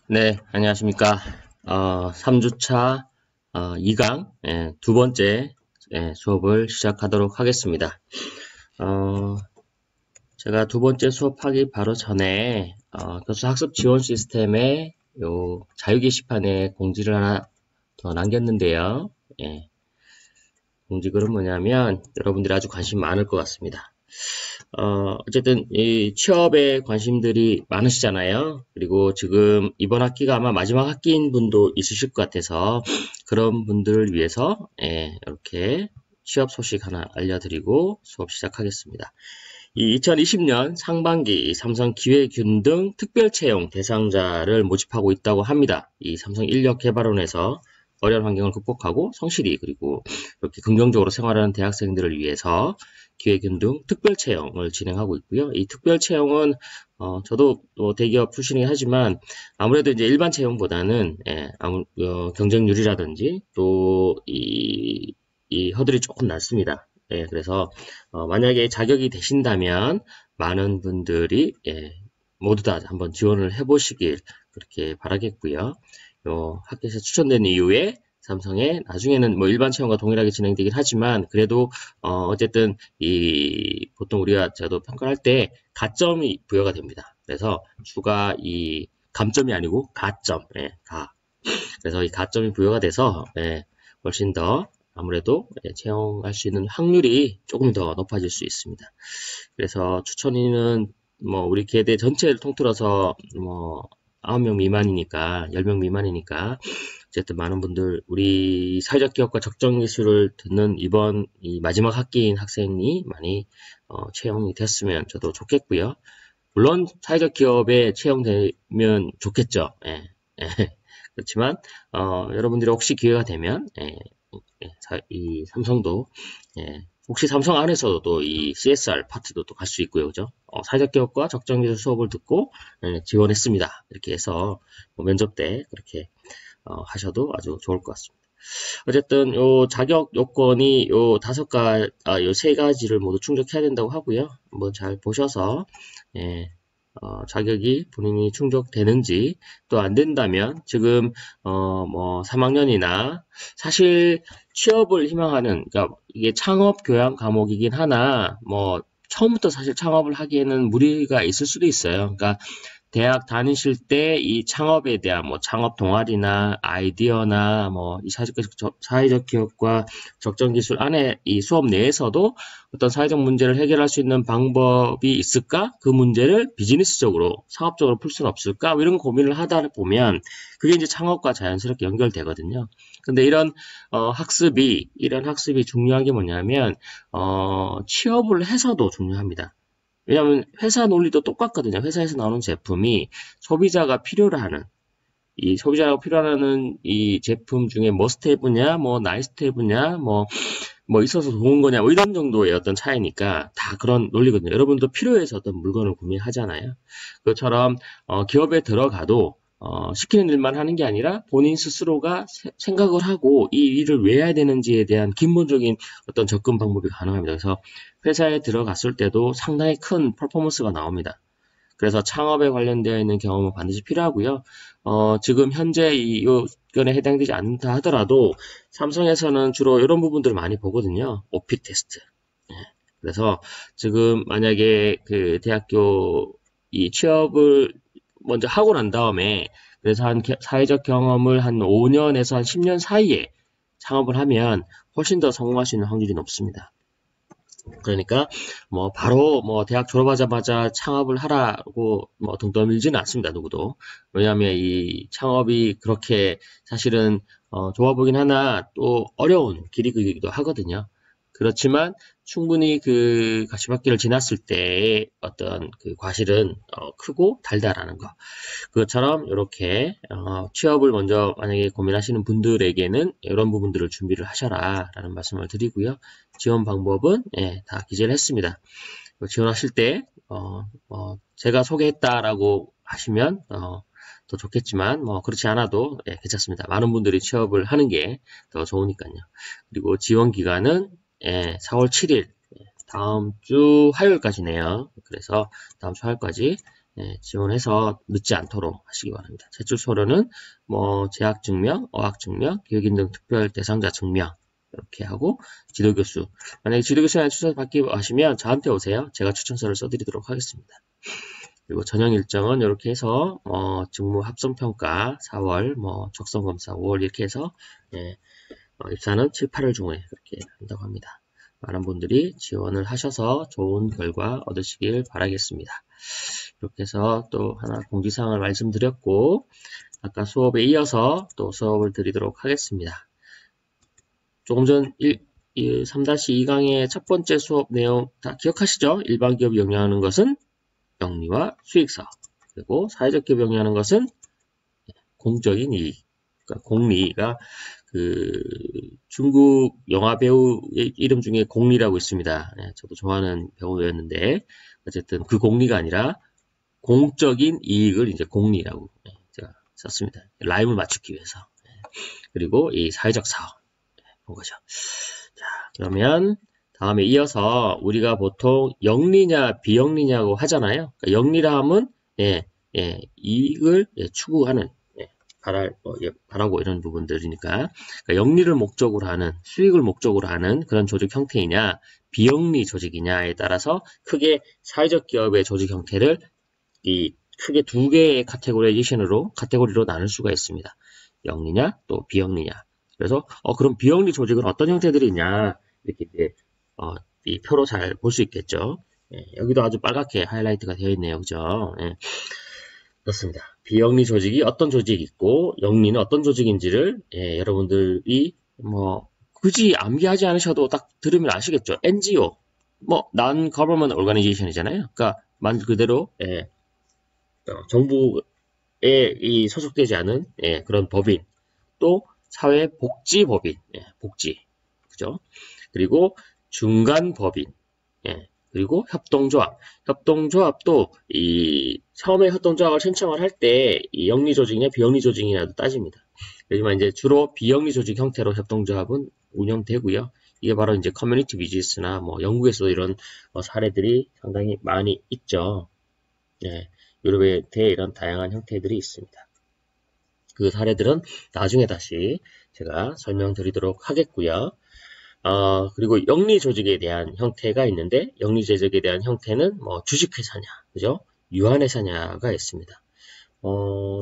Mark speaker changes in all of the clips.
Speaker 1: 네, 안녕하십니까. 3주차 2강 두 번째 수업을 시작하도록 하겠습니다. 어, 제가 두 번째 수업하기 바로 전에 교수 학습 지원 시스템에 요 자유 게시판에 공지를 하나 더 남겼는데요. 공지글은 뭐냐면 여러분들이 아주 관심 많을 것 같습니다. 어쨌든 이 취업에 관심들이 많으시잖아요. 그리고 지금 이번 학기가 아마 마지막 학기인 분도 있으실 것 같아서 그런 분들을 위해서 이렇게 취업 소식 하나 알려드리고 수업 시작하겠습니다. 이 2020년 상반기 삼성 기회균등 특별 채용 대상자를 모집하고 있다고 합니다. 이 삼성 인력개발원에서 어려운 환경을 극복하고 성실히 그리고 이렇게 긍정적으로 생활하는 대학생들을 위해서 기회균등 특별 채용을 진행하고 있고요. 이 특별 채용은 저도 또 대기업 출신이긴 하지만 아무래도 이제 일반 채용보다는 경쟁률이라든지 또 이 허들이 조금 낮습니다. 그래서 만약에 자격이 되신다면 많은 분들이 모두 다 한번 지원을 해보시길 그렇게 바라겠고요. 학교에서 추천된 이후에 삼성에 나중에는 뭐 일반 채용과 동일하게 진행되긴 하지만 그래도 어쨌든 이 보통 우리가 저도 평가할 때 가점이 부여가 됩니다. 그래서 추가 이 감점이 아니고 가점, 가. 그래서 이 가점이 부여가 돼서 훨씬 더 아무래도 채용할 수 있는 확률이 조금 더 높아질 수 있습니다. 그래서 추천위는 뭐 우리 계대 전체를 통틀어서 뭐 9명 미만이니까 10명 미만이니까 어쨌든 많은 분들 우리 사회적 기업과 적정 기술을 듣는 이번 이 마지막 학기인 학생이 많이 채용이 됐으면 저도 좋겠고요. 물론 사회적 기업에 채용되면 좋겠죠. 그렇지만 여러분들이 혹시 기회가 되면 이 삼성도 혹시 삼성 안에서도 이 CSR 파트도 또 갈 수 있고요, 그죠? 사회적 기업과 적정 기술 수업을 듣고 지원했습니다. 이렇게 해서 뭐 면접 때 그렇게 하셔도 아주 좋을 것 같습니다. 어쨌든 요 자격 요건이 요 요 세 가지를 모두 충족해야 된다고 하고요. 한번 잘 보셔서 자격이 본인이 충족되는지 또 안 된다면 지금 뭐 3학년이나 사실 취업을 희망하는 그러니까 이게 창업 교양 과목이긴 하나 뭐 처음부터 사실 창업을 하기에는 무리가 있을 수도 있어요. 그러니까 대학 다니실 때 이 창업에 대한 뭐 창업 동아리나 아이디어나 뭐 이 사회적 기업과 적정 기술 안에 이 수업 내에서도 어떤 사회적 문제를 해결할 수 있는 방법이 있을까? 그 문제를 비즈니스적으로 사업적으로 풀 수는 없을까? 뭐 이런 고민을 하다 보면 그게 이제 창업과 자연스럽게 연결되거든요. 근데 이런 학습이 중요한 게 뭐냐면 취업을 해서도 중요합니다. 왜냐하면 회사 논리도 똑같거든요. 회사에서 나오는 제품이 소비자가 필요로 하는 이 소비자가 필요로 하는 이 제품 중에 머스트헤브냐, 뭐 나이스트헤브냐, 뭐 있어서 좋은 거냐, 뭐 이런 정도의 어떤 차이니까 다 그런 논리거든요. 여러분도 필요해서 어떤 물건을 구매하잖아요. 그것처럼 기업에 들어가도 시키는 일만 하는 게 아니라 본인 스스로가 생각을 하고 이 일을 왜 해야 되는지에 대한 근본적인 어떤 접근 방법이 가능합니다. 그래서 회사에 들어갔을 때도 상당히 큰 퍼포먼스가 나옵니다. 그래서 창업에 관련되어 있는 경험은 반드시 필요하고요. 지금 현재 이 요건에 해당되지 않다 하더라도 삼성에서는 주로 이런 부분들을 많이 보거든요. OP 테스트. 그래서 지금 만약에 그 대학교 이 취업을 먼저 하고 난 다음에 그래서 사회적 경험을 한 5년에서 한 10년 사이에 창업을 하면 훨씬 더 성공할 수 있는 확률이 높습니다. 그러니까 뭐 바로 뭐 대학 졸업하자마자 창업을 하라고 뭐 등 떠밀지는 않습니다. 누구도. 왜냐하면 이 창업이 그렇게 사실은 좋아 보긴 하나 또 어려운 길이기도 하거든요. 그렇지만 충분히 그 가시밭길을 지났을 때의 어떤 그 과실은 크고 달달하는 거. 그것처럼 이렇게 취업을 먼저 만약에 고민하시는 분들에게는 이런 부분들을 준비를 하셔라 라는 말씀을 드리고요. 지원 방법은 다 기재를 했습니다. 지원하실 때 제가 소개했다라고 하시면 더 좋겠지만 뭐 그렇지 않아도 괜찮습니다. 많은 분들이 취업을 하는 게 더 좋으니까요. 그리고 지원 기간은 4월 7일 다음 주 화요일까지네요. 그래서 다음 주 화요일까지 지원해서 늦지 않도록 하시기 바랍니다. 제출 서류는 뭐 재학 증명, 어학 증명, 교육인 등 특별 대상자 증명 이렇게 하고 지도교수. 만약에 지도교수에 추천 받기 하시면 저한테 오세요. 제가 추천서를 써드리도록 하겠습니다. 그리고 전형 일정은 이렇게 해서 직무 합성평가 4월, 뭐 적성검사 5월 이렇게 해서 입사는 7, 8월 중에 그렇게 한다고 합니다. 많은 분들이 지원을 하셔서 좋은 결과 얻으시길 바라겠습니다. 이렇게 해서 또 하나 공지사항을 말씀드렸고 아까 수업에 이어서 또 수업을 드리도록 하겠습니다. 조금 전 3-2강의 첫 번째 수업 내용 다 기억하시죠? 일반 기업이 영위하는 것은 영리와 수익사, 그리고 사회적 기업이 영위하는 것은 공적인 이익. 그러니까 공리가 그 중국 영화 배우의 이름 중에 공리라고 있습니다. 저도 좋아하는 배우였는데 어쨌든 그 공리가 아니라 공적인 이익을 이제 공리라고 제가 썼습니다. 라임을 맞추기 위해서. 그리고 이 사회적 사업 본 거죠. 자, 그러면 다음에 이어서 우리가 보통 영리냐 비영리냐고 하잖아요. 그러니까 영리라 하면 이익을 추구하는 바라고 이런 부분들이니까 그러니까 영리를 목적으로 하는 수익을 목적으로 하는 그런 조직 형태이냐 비영리 조직이냐에 따라서 크게 사회적 기업의 조직 형태를 크게 두 개의 카테고리로 나눌 수가 있습니다. 영리냐 또 비영리냐. 그래서 그럼 비영리 조직은 어떤 형태들이 있냐 이렇게 이제 이 표로 잘 볼 수 있겠죠. 여기도 아주 빨갛게 하이라이트가 되어 있네요. 그죠? 그렇습니다. 비영리 조직이 어떤 조직이 있고 영리는 어떤 조직인지를 여러분들이 뭐 굳이 암기하지 않으셔도 딱 들으면 아시겠죠. NGO, 뭐 Non-Government Organization이잖아요. 그러니까 말 그대로 정부에 소속되지 않은 그런 법인, 또 사회복지법인, 복지, 그죠? 그리고 중간법인, 그리고 협동조합. 협동조합도 처음에 협동조합을 신청을 할 때 영리 조직이냐 비영리 조직이냐도 따집니다. 하지만 이제 주로 비영리 조직 형태로 협동조합은 운영되고요. 이게 바로 이제 커뮤니티 비즈니스나 뭐 영국에서 이런 사례들이 상당히 많이 있죠. 유럽에 대해 이런 다양한 형태들이 있습니다. 그 사례들은 나중에 다시 제가 설명드리도록 하겠고요. 그리고 영리 조직에 대한 형태가 있는데 영리 조직에 대한 형태는 뭐 주식회사냐, 그죠? 유한회사냐가 있습니다.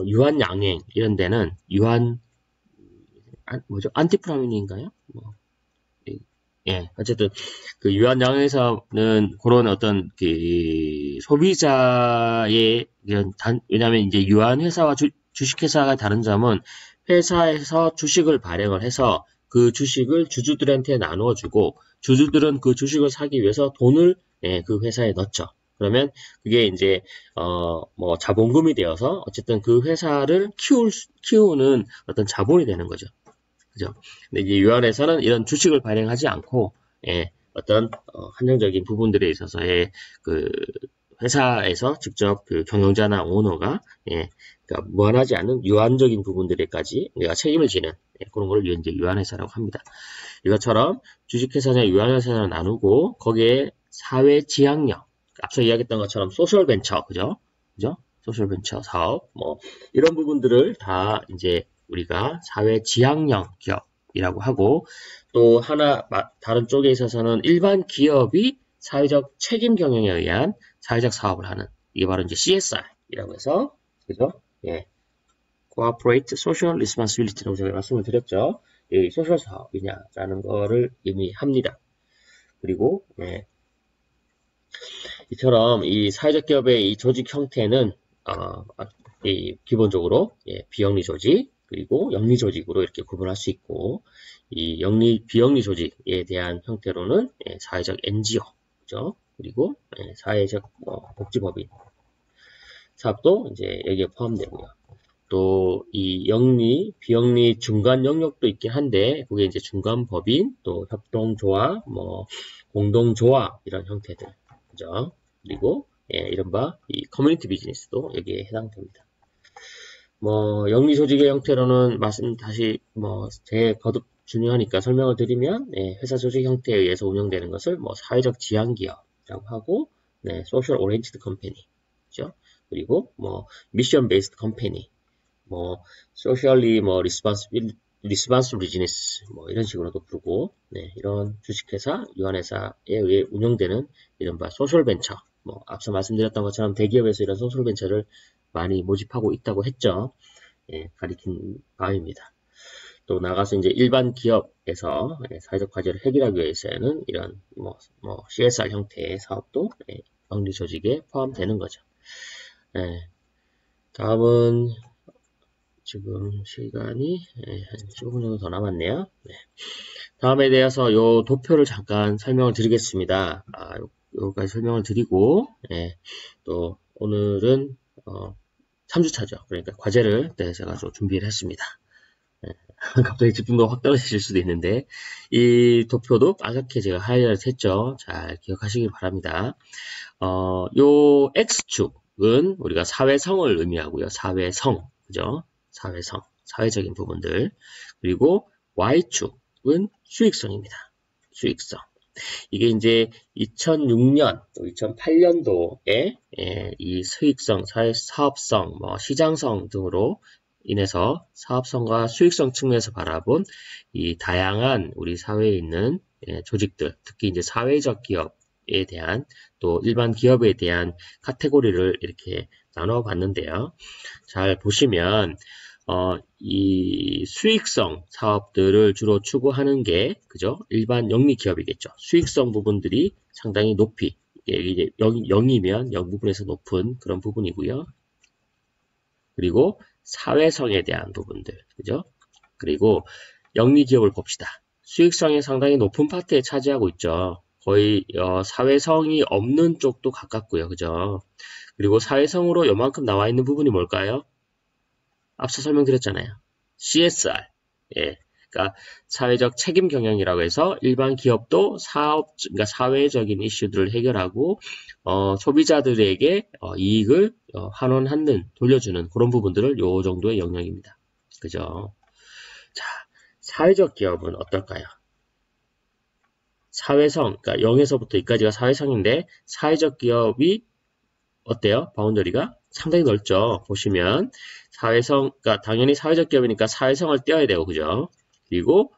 Speaker 1: 유한양행 이런 데는 안티프라민인가요? 어쨌든 그 유한양행에서는 그런 어떤 그 소비자의 이런 왜냐하면 이제 유한회사와 주식회사가 다른 점은 회사에서 주식을 발행을 해서 그 주식을 주주들한테 나눠주고 주주들은 그 주식을 사기 위해서 돈을 그 회사에 넣죠. 그러면 그게 이제 뭐 자본금이 되어서 어쨌든 그 회사를 키우는 어떤 자본이 되는 거죠. 그죠? 근데 이제 유한회사는 이런 주식을 발행하지 않고 어떤 한정적인 부분들에 있어서의 그 회사에서 직접 그 경영자나 오너가 그러니까 무한하지 않은 유한적인 부분들에까지 내가 책임을 지는 그런 걸 이제 유한회사라고 합니다. 이것처럼 주식회사냐 유한회사냐 나누고 거기에 사회지향력, 앞서 이야기했던 것처럼 소셜벤처, 그죠? 소셜벤처 사업, 뭐 이런 부분들을 다 이제 우리가 사회지향력 기업이라고 하고 또 하나 다른 쪽에 있어서는 일반 기업이 사회적 책임 경영에 의한 사회적 사업을 하는 이게 바로 이제 CSR이라고 해서 그죠? Corporate Social Responsibility라고 제가 말씀을 드렸죠. 이 소셜 사업이냐라는 거를 의미합니다. 그리고 이처럼 이 사회적 기업의 이 조직 형태는 기본적으로 비영리 조직 그리고 영리 조직으로 이렇게 구분할 수 있고 이 비영리 조직에 대한 형태로는 사회적 NGO 그죠? 그리고 사회적 복지법인 사업도 이제 여기에 포함되고요. 또 이 영리, 비영리 중간 영역도 있긴 한데 그게 이제 중간 법인, 또 협동조합, 뭐 공동조합 이런 형태들, 그죠? 그리고 이른바 이 커뮤니티 비즈니스도 여기에 해당됩니다. 뭐 영리 조직의 형태로는 다시 거듭 중요하니까 설명을 드리면 회사 조직 형태에 의해서 운영되는 것을 뭐 사회적 지향 기업이라고 하고 소셜 오리엔티드 컴퍼니, 그죠? 그리고 뭐 미션 베이스드 컴퍼니, 뭐 소셜리 뭐 리스폰시블 비즈니스 뭐 이런 식으로도 부르고, 네, 이런 주식회사, 유한회사에 의해 운영되는 이른바 소셜 벤처, 뭐 앞서 말씀드렸던 것처럼 대기업에서 이런 소셜 벤처를 많이 모집하고 있다고 했죠. 예, 가리킨 바입니다. 또 나가서 이제 일반 기업에서 사회적 과제를 해결하기 위해서는 이런 뭐 CSR 형태의 사업도 영리 조직에 포함되는 거죠. 예, 다음은 지금 시간이 한 15분 정도 더 남았네요. 네. 다음에 대해서 요 도표를 잠깐 설명을 드리겠습니다. 요까지 설명을 드리고, 또 오늘은 3주차죠. 그러니까 과제를 제가 좀 준비를 했습니다. 갑자기 집중도가 확 떨어지실 수도 있는데, 이 도표도 빨갛게 제가 하이라이트 했죠. 잘 기억하시길 바랍니다. 요 X축은 우리가 사회성을 의미하고요. 사회성, 그죠? 사회성, 사회적인 부분들. 그리고 Y축은 수익성입니다. 수익성. 이게 이제 2006년, 또 2008년도에 이 수익성, 사업성, 뭐 시장성 등으로 인해서 사업성과 수익성 측면에서 바라본 이 다양한 우리 사회에 있는 조직들, 특히 이제 사회적 기업에 대한 또 일반 기업에 대한 카테고리를 이렇게 나눠 봤는데요. 잘 보시면 이 수익성 사업들을 주로 추구하는 게 그죠? 일반 영리 기업이겠죠. 수익성 부분들이 상당히 높이 이제 0이면 0 부분에서 높은 그런 부분이고요. 그리고 사회성에 대한 부분들, 그죠? 그리고 영리 기업을 봅시다. 수익성이 상당히 높은 파트에 차지하고 있죠. 거의 사회성이 없는 쪽도 가깝고요, 그죠? 그리고 사회성으로 요만큼 나와 있는 부분이 뭘까요? 앞서 설명드렸잖아요. CSR. 예. 그러니까 사회적 책임 경영이라고 해서 일반 기업도 그러니까 사회적인 이슈들을 해결하고 소비자들에게 이익을 환원하는, 돌려주는 그런 부분들을 요 정도의 영역입니다. 그죠? 자, 사회적 기업은 어떨까요? 사회성, 그러니까 0에서부터 2까지가 사회성인데 사회적 기업이 어때요? 바운더리가 상당히 넓죠. 보시면 사회성, 그러니까 당연히 사회적 기업이니까 사회성을 떼어야 되고, 그죠? 그리고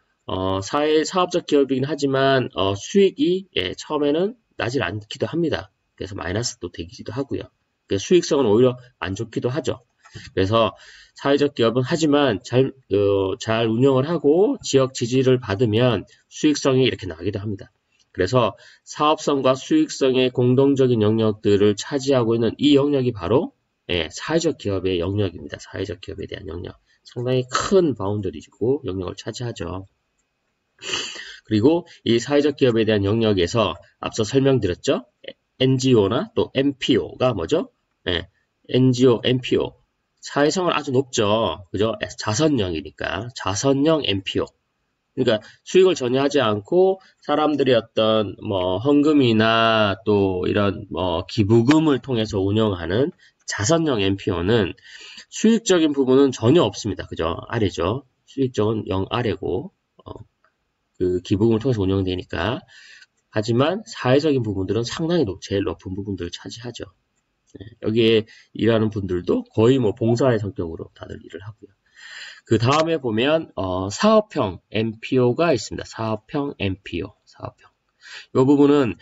Speaker 1: 사업적 기업이긴 하지만 수익이 처음에는 나질 않기도 합니다. 그래서 마이너스도 되기도 하고요. 그래서 수익성은 오히려 안 좋기도 하죠. 그래서 사회적 기업은 하지만 잘 운영을 하고 지역 지지를 받으면 수익성이 이렇게 나기도 합니다. 그래서 사업성과 수익성의 공동적인 영역들을 차지하고 있는 이 영역이 바로 사회적 기업의 영역입니다. 사회적 기업에 대한 영역. 상당히 큰 바운더리고 영역을 차지하죠. 그리고 이 사회적 기업에 대한 영역에서 앞서 설명드렸죠. NGO나 또 NPO가 뭐죠? NGO, NPO. 사회성은 아주 높죠. 그죠? 자선형이니까. 자선형 NPO. 그러니까 수익을 전혀 하지 않고 사람들이 어떤 뭐 헌금이나 또 이런 뭐 기부금을 통해서 운영하는 자선형 NPO는 수익적인 부분은 전혀 없습니다. 그죠? 아래죠. 수익적은 0 아래고 그 기부금을 통해서 운영되니까. 하지만 사회적인 부분들은 상당히 제일 높은 부분들을 차지하죠. 여기에 일하는 분들도 거의 뭐 봉사의 성격으로 다들 일을 하고요. 그 다음에 보면 사업형 NPO가 있습니다. 사업형 NPO, 사업형. 이 부분은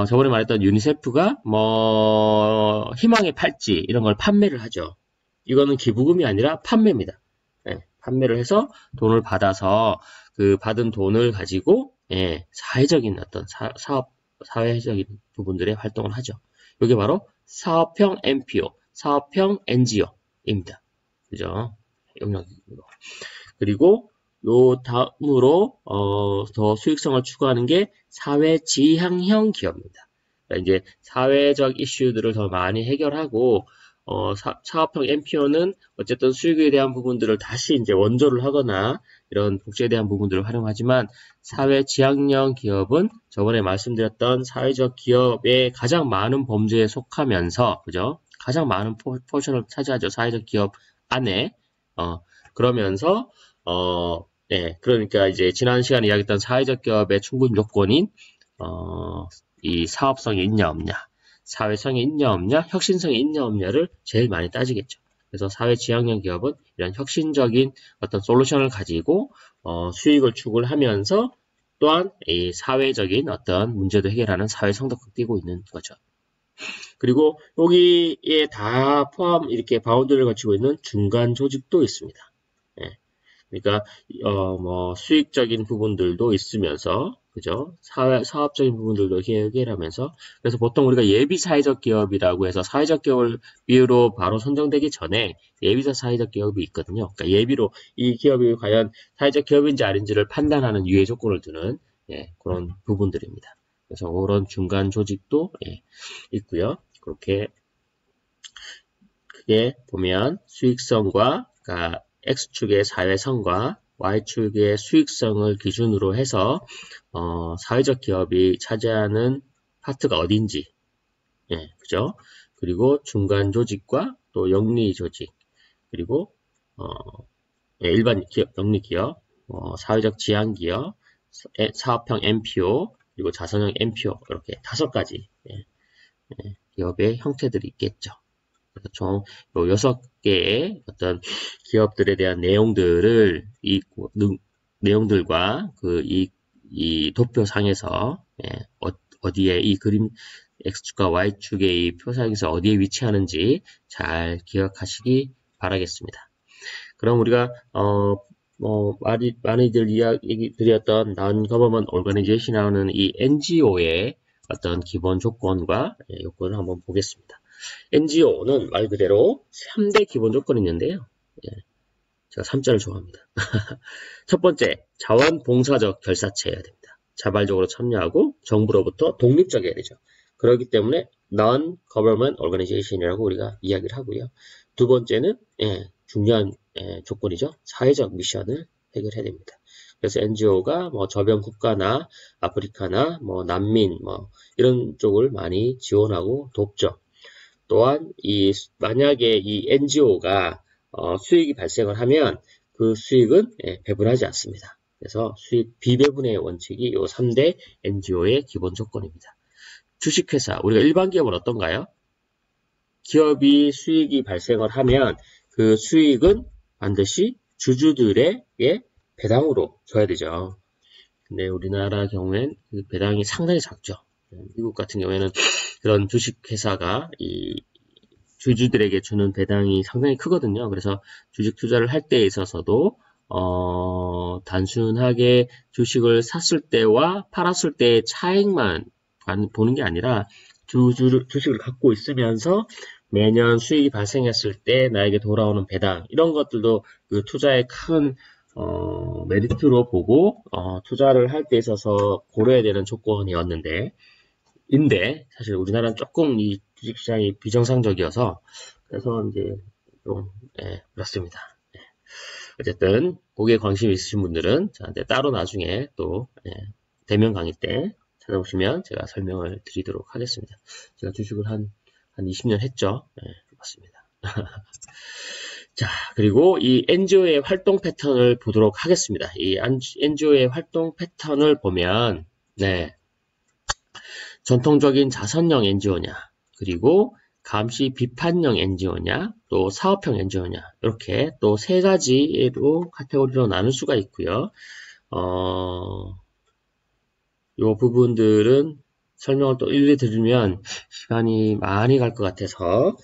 Speaker 1: 저번에 말했던 유니세프가 뭐 희망의 팔찌 이런 걸 판매를 하죠. 이거는 기부금이 아니라 판매입니다. 판매를 해서 돈을 받아서 그 받은 돈을 가지고 사회적인 어떤 사회적인 부분들의 활동을 하죠. 이게 바로 사업형 NPO, 사업형 NGO입니다. 그죠? 영역이고요. 그리고 요 다음으로 더 수익성을 추구하는 게 사회지향형 기업입니다. 그러니까 이제 사회적 이슈들을 더 많이 해결하고 사업형 NPO는 어쨌든 수익에 대한 부분들을 다시 이제 원조를 하거나 이런 복지에 대한 부분들을 활용하지만 사회지향형 기업은 저번에 말씀드렸던 사회적 기업의 가장 많은 범주에 속하면서 그죠? 가장 많은 포션을 차지하죠. 사회적 기업 안에 그러면서 그러니까 이제 지난 시간에 이야기했던 사회적 기업의 충분 요건인 이 사업성이 있냐 없냐, 사회성이 있냐 없냐, 혁신성이 있냐 없냐를 제일 많이 따지겠죠. 그래서 사회 지향형 기업은 이런 혁신적인 어떤 솔루션을 가지고 수익을 추구하면서 또한 이 사회적인 어떤 문제도 해결하는 사회성도 띠고 있는 거죠. 그리고 여기에 다 포함 이렇게 바운드를 거치고 있는 중간 조직도 있습니다. 예. 그러니까 뭐 수익적인 부분들도 있으면서 그죠? 사업적인 부분들도 해결하면서 그래서 보통 우리가 예비 사회적 기업이라고 해서 사회적 기업으로 바로 선정되기 전에 예비사 사회적 기업이 있거든요. 그러니까 예비로 이 기업이 과연 사회적 기업인지 아닌지를 판단하는 유예 조건을 두는 그런 부분들입니다. 그래서 그런 중간 조직도 있고요. 그렇게 크게 보면 수익성과 그러니까 X축의 사회성과 Y축의 수익성을 기준으로 해서 사회적 기업이 차지하는 파트가 어딘지 그죠? 그리고 중간 조직과 또 영리 조직 그리고 일반 기업, 영리 기업, 사회적 지향 기업, 사업형 MPO 그리고 자선형 MPO 이렇게 5가지 기업의 형태들이 있겠죠. 그래서 총 6개의 어떤 기업들에 대한 내용들을 내용들과 이 도표상에서 어디에 이 그림 X축과 Y축의 이 표상에서 어디에 위치하는지 잘 기억하시기 바라겠습니다. 그럼 우리가 많이들 이야기 드렸던 Non-Government Organization이라는 이 NGO의 어떤 기본 조건과 요건을 한번 보겠습니다. NGO는 말 그대로 3대 기본 조건이 있는데요. 제가 3자를 좋아합니다. 첫 번째, 자원봉사적 결사체여야 됩니다. 자발적으로 참여하고 정부로부터 독립적이어야 되죠. 그렇기 때문에 Non-Government Organization이라고 우리가 이야기를 하고요. 두 번째는 중요한 조건이죠. 사회적 미션을 해결해야 됩니다. 그래서 NGO가 뭐 저변 국가나 아프리카나 뭐 난민 뭐 이런 쪽을 많이 지원하고 돕죠. 또한 만약에 이 NGO가 수익이 발생을 하면 그 수익은 배분하지 않습니다. 그래서 수익 비배분의 원칙이 이 3대 NGO의 기본 조건입니다. 주식회사, 우리가 일반 기업은 어떤가요? 기업이 수익이 발생을 하면 그 수익은 반드시 주주들에게 배당으로 줘야 되죠. 근데 우리나라 경우엔 그 배당이 상당히 작죠. 미국 같은 경우에는 그런 주식회사가 이 주주들에게 주는 배당이 상당히 크거든요. 그래서 주식 투자를 할 때에 있어서도 단순하게 주식을 샀을 때와 팔았을 때의 차익만 보는 게 아니라 주식을 갖고 있으면서 매년 수익이 발생했을 때 나에게 돌아오는 배당 이런 것들도 그 투자의 큰 메리트로 보고 투자를 할 때 있어서 고려해야 되는 조건이었는데 사실 우리나라는 조금 이 주식시장이 비정상적이어서 그래서 이제 좀 그렇습니다. 어쨌든 거기에 관심 있으신 분들은 저한테 따로 나중에 또 대면 강의 때 찾아오시면 제가 설명을 드리도록 하겠습니다. 제가 주식을 한 20년 했죠. 맞습니다. 자, 그리고 이 NGO의 활동 패턴을 보도록 하겠습니다. 이 NGO의 활동 패턴을 보면 전통적인 자선형 NGO냐, 그리고 감시 비판형 NGO냐, 또 사업형 NGO냐, 이렇게 또 3가지로 카테고리로 나눌 수가 있고요. 요 부분들은 설명을 또 일일이 들으면 시간이 많이 갈 것 같아서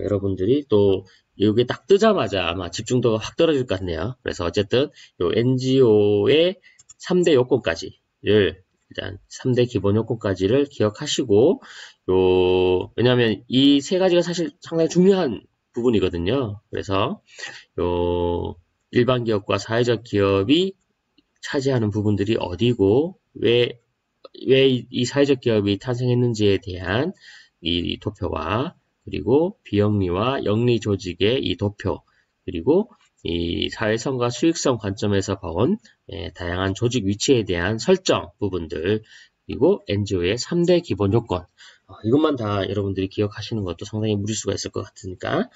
Speaker 1: 여러분들이 또 여기 딱 뜨자마자 아마 집중도가 확 떨어질 것 같네요. 그래서 어쨌든 요 NGO의 3대 요건까지를 일단 3대 기본 요건까지를 기억하시고 왜냐하면 이 3가지가 사실 상당히 중요한 부분이거든요. 그래서 일반 기업과 사회적 기업이 차지하는 부분들이 어디고 왜 이 사회적 기업이 탄생했는지에 대한 이 도표와 그리고 비영리와 영리 조직의 이 도표 그리고 이 사회성과 수익성 관점에서 본 다양한 조직 위치에 대한 설정 부분들 그리고 NGO의 3대 기본 요건 이것만 다 여러분들이 기억하시는 것도 상당히 무리수가 있을 것 같으니까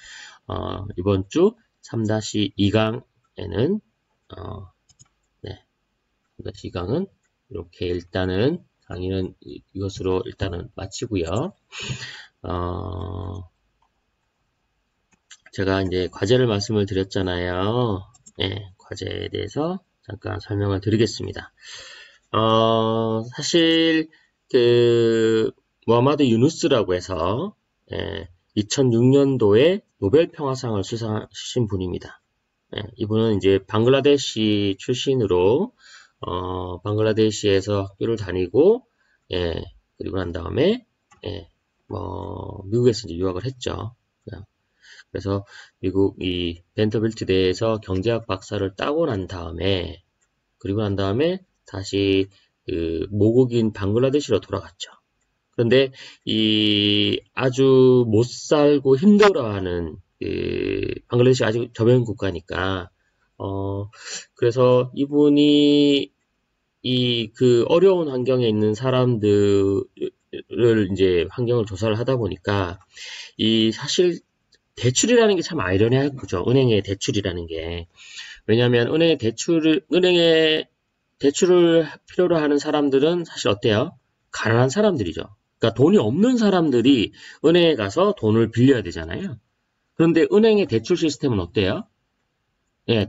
Speaker 1: 이번 주 3-2강에는 3-2강은 이렇게 일단은 강의는 이것으로 일단은 마치고요. 제가 이제 과제를 말씀을 드렸잖아요. 예, 과제에 대해서 잠깐 설명을 드리겠습니다. 사실 무하마드 유누스라고 해서 2006년도에 노벨 평화상을 수상하신 분입니다. 이분은 이제 방글라데시 출신으로 방글라데시에서 학교를 다니고 그리고 난 다음에 미국에서 이제 유학을 했죠. 그래서 미국 이 벤터빌트대에서 경제학 박사를 따고 난 다음에 다시 모국인 방글라데시로 돌아갔죠. 그런데 이 아주 못 살고 힘들어하는 방글라데시 아주 저변 국가니까 그래서 이분이 그 어려운 환경에 있는 사람들을 이제 환경을 조사를 하다 보니까 사실 대출이라는 게 참 아이러니한 거죠. 은행의 대출이라는 게. 왜냐하면 은행의 대출을 필요로 하는 사람들은 사실 어때요? 가난한 사람들이죠. 그러니까 돈이 없는 사람들이 은행에 가서 돈을 빌려야 되잖아요. 그런데 은행의 대출 시스템은 어때요?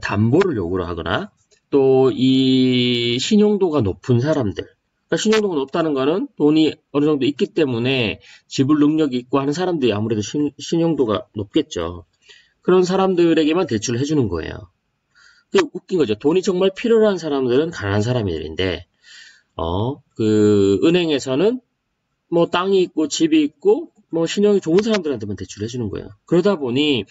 Speaker 1: 담보를 요구를 하거나 또 이 신용도가 높은 사람들. 그러니까 신용도가 높다는 거는 돈이 어느 정도 있기 때문에 지불 능력이 있고 하는 사람들이 아무래도 신용도가 높겠죠. 그런 사람들에게만 대출을 해주는 거예요. 그게 웃긴 거죠. 돈이 정말 필요한 사람들은 가난한 사람들인데, 은행에서는 뭐 땅이 있고 집이 있고 뭐 신용이 좋은 사람들한테만 대출을 해주는 거예요. 그러다 보니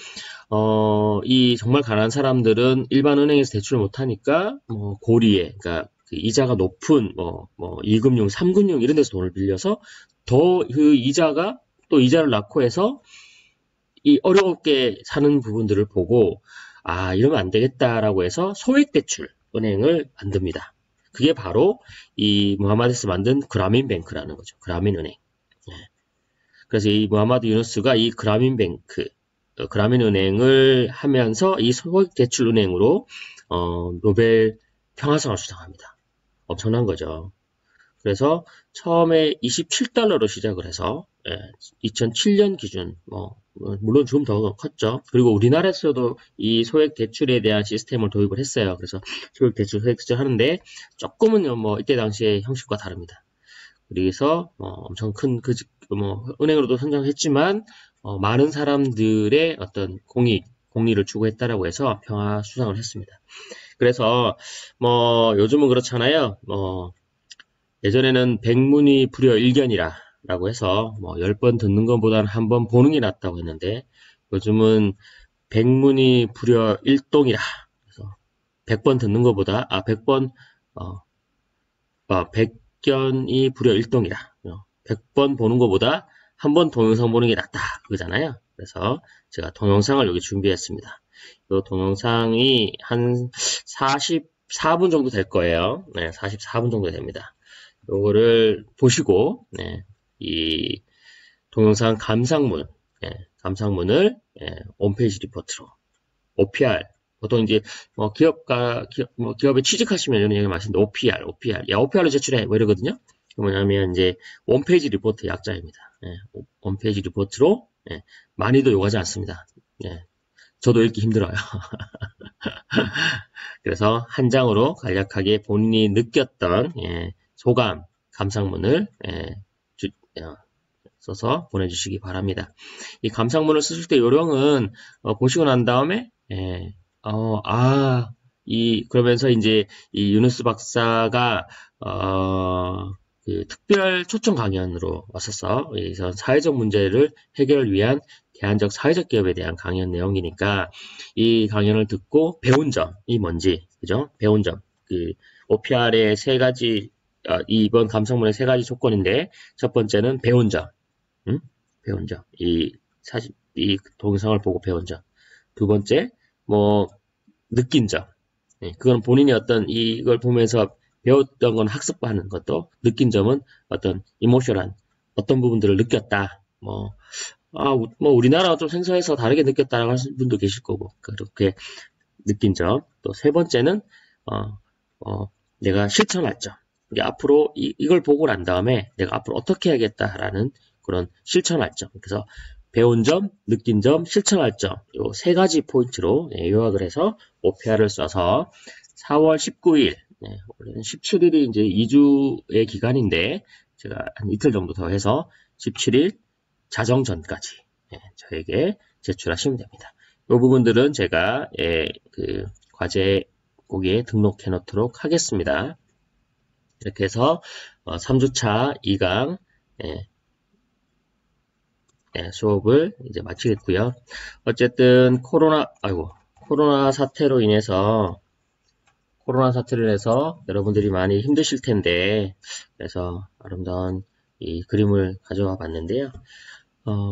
Speaker 1: 이 정말 가난한 사람들은 일반 은행에서 대출을 못하니까 고리에, 그러니까 그 이자가 높은 2금융, 3금융 이런 데서 돈을 빌려서 더 그 이자가 또 이자를 낳고 해서 이 어렵게 사는 부분들을 보고 이러면 안 되겠다라고 해서 소액대출 은행을 만듭니다. 그게 바로 이 무하마드에서 만든 그라민뱅크라는 거죠. 그라민은행. 그래서 이 무하마드 유누스가 이 그라민은행을 하면서 이 소액대출은행으로 노벨 평화상을 수상합니다. 엄청난 거죠. 그래서 처음에 27달러로 시작을 해서 2007년 기준 물론 좀 더 컸죠. 그리고 우리나라에서도 이 소액 대출에 대한 시스템을 도입을 했어요. 그래서 소액 대출 하는데 조금은 이때 당시의 형식과 다릅니다. 그래서 엄청 큰 은행으로도 성장했지만 많은 사람들의 어떤 공리를 추구했다라고 해서 평화 수상을 했습니다. 그래서 요즘은 그렇잖아요. 예전에는 백문이 불여일견이라고 해서 10번 듣는 것보다는 한 번 보는 게 낫다고 했는데 요즘은 백문이 불여일동이라. 그래서 100번 듣는 것보다 100견이 불여일동이라. 100번 보는 것보다 한 번 동영상 보는 게 낫다 그거잖아요. 그래서 제가 동영상을 여기 준비했습니다. 이 동영상이 한 44분 정도 될 거예요. 네, 44분 정도 됩니다. 요거를 보시고 이 동영상 감상문을 홈페이지 리포트로 OPR 보통 이제 기업에 취직하시면 이런 얘기 마시는데 OPR로 제출해 이러거든요. 뭐냐면 이제 홈페이지 리포트 약자입니다. 홈페이지 리포트로 많이도 요구하지 않습니다. 저도 읽기 힘들어요. 그래서 한 장으로 간략하게 본인이 느꼈던 소감, 감상문을 써서 보내주시기 바랍니다. 이 감상문을 쓰실 때 요령은 보시고 난 다음에 그러면서 이제 이 유누스 박사가 그 특별 초청 강연으로 왔었어. 그래서 사회적 문제를 해결을 위한 대안적 사회적 기업에 대한 강연 내용이니까 이 강연을 듣고 배운 점이 뭔지, 그죠? 배운 점. 그 OPR의 세 가지, 이번 감상문의 세 가지 조건인데 첫 번째는 배운 점, 배운 점. 이 동영상을 보고 배운 점. 두 번째, 느낀 점. 그건 본인이 이걸 보면서 배웠던 건 학습하는 것도, 느낀 점은 어떤 이모셔널한 어떤 부분들을 느꼈다. 우리나라가 좀 생소해서 다르게 느꼈다라고 하시는 분도 계실 거고, 그렇게 느낀 점. 또 세 번째는, 내가 실천할 점. 이게 앞으로 이걸 보고 난 다음에 내가 앞으로 어떻게 해야겠다라는 그런 실천할 점. 그래서 배운 점, 느낀 점, 실천할 점, 요 세 가지 포인트로 요약을 해서 OPR을 써서 4월 19일, 원래는 17일이 이제 2주의 기간인데 제가 한 이틀 정도 더 해서 17일 자정 전까지 저에게 제출하시면 됩니다. 이 부분들은 제가 그 과제 거기에 등록해 놓도록 하겠습니다. 이렇게 해서 3주차 2강 수업을 이제 마치겠고요. 어쨌든 코로나 사태로 인해서 여러분들이 많이 힘드실 텐데 그래서 아름다운 이 그림을 가져와 봤는데요.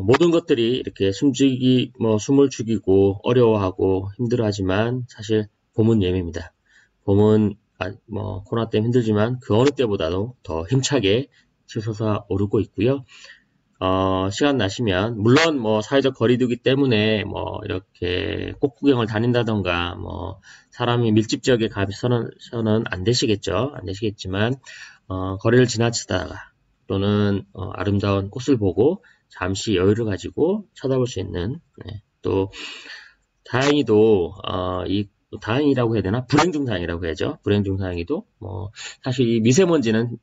Speaker 1: 모든 것들이 이렇게 숨을 죽이고 어려워하고 힘들어하지만 사실 봄은 예외입니다. 봄은 코로나 때문에 힘들지만 그 어느 때보다도 더 힘차게 치솟아 오르고 있고요. 시간 나시면 물론 사회적 거리두기 때문에 이렇게 꽃구경을 다닌다던가 사람이 밀집 지역에 가서는 안 되시겠지만 거리를 지나치다가 또는 아름다운 꽃을 보고 잠시 여유를 가지고 쳐다볼 수 있는 또 다행히도 다행이라고 해야 되나? 불행 중 다행이라고 해야죠. 불행 중 다행히도 사실 이 미세먼지는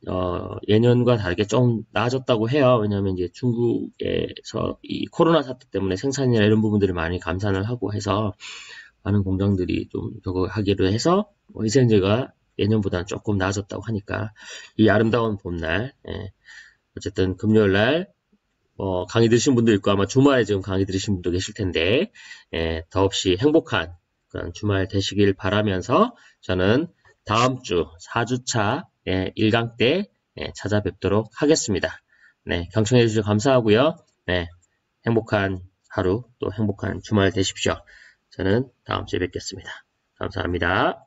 Speaker 1: 예년과 다르게 좀 나아졌다고 해요. 왜냐하면 이제 중국에서 이 코로나 사태 때문에 생산이나 이런 부분들을 많이 감산을 하고 해서 많은 공장들이 좀 저거 하기로 해서 미세먼지가 예년보다는 조금 나아졌다고 하니까 이 아름다운 봄날 어쨌든 금요일날 강의 들으신 분도 있고 아마 주말에 지금 강의 들으신 분도 계실 텐데 더없이 행복한 그런 주말 되시길 바라면서 저는 다음 주 4주차 1강 때 찾아뵙도록 하겠습니다. 경청해 주셔서 감사하고요. 행복한 하루 또 행복한 주말 되십시오. 저는 다음 주에 뵙겠습니다. 감사합니다.